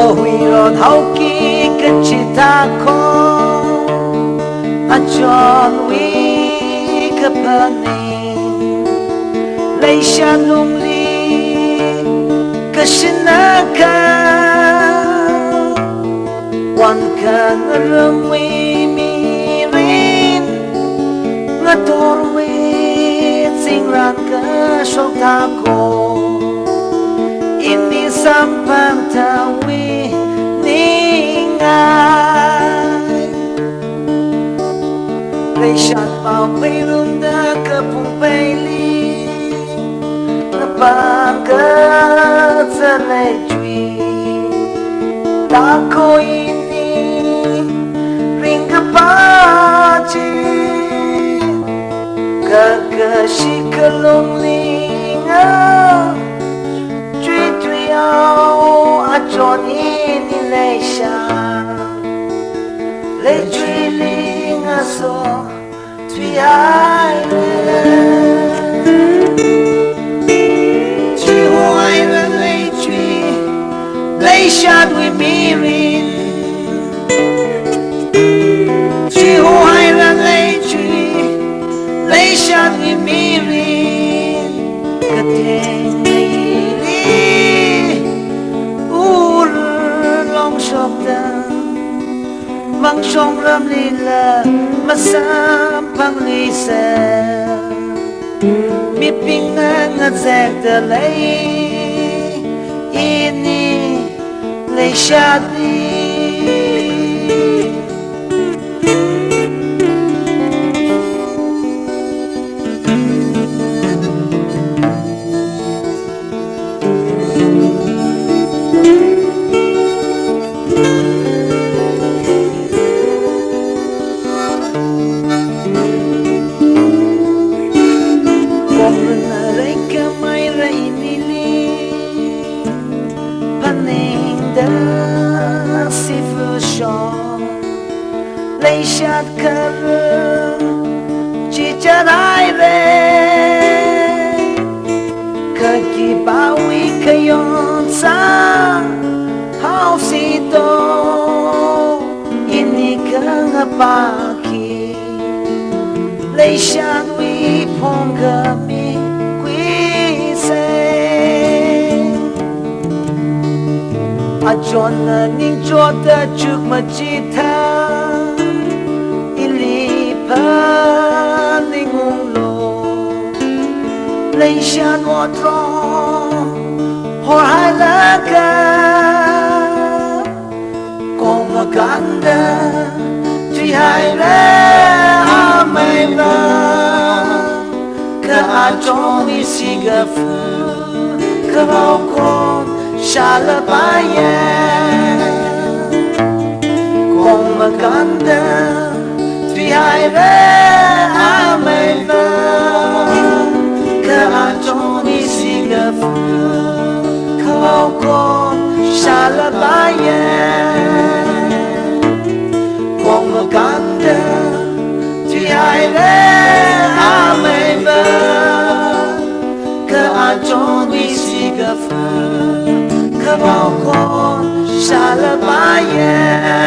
Ngahuirot Haoki Kaji Thakho John we kapani Leisha lumli Kashinaka One can rumwi mirin Ngatorwe Singran ka shok thakho Ini sampang tawi ningai Leishan mau bayrum da kapung bayli Napakat sa lejwi Thakho ini ring kapaji Kagasikalong linga Tui ao a Johnny ni Leisha Le tui linga so Tui ai Tui hoai la le tui Leisha tui mirin Tui hoai la le tui Leisha tui mirin Kateng Mang song ram lila Masam lisa Mi pingang at zek da lay Ini lay shadi Leishat karun Chicharai re Kaki bawi kayon sa Hausito Ini kang apaki Leishat wi pong kami Kwise Ajon na ning jota chuk majita Leisha no tron Hor halaka Kong maganda Tui haire ameva Ka ajon isigafu Ka raukon shalabayan Kong maganda Tui haire ameva Johnny Sigafu Kalau kon shalabayan Kong maganda Tui haire ameva Ka Johnny Sigafu Kalau kon shalabayan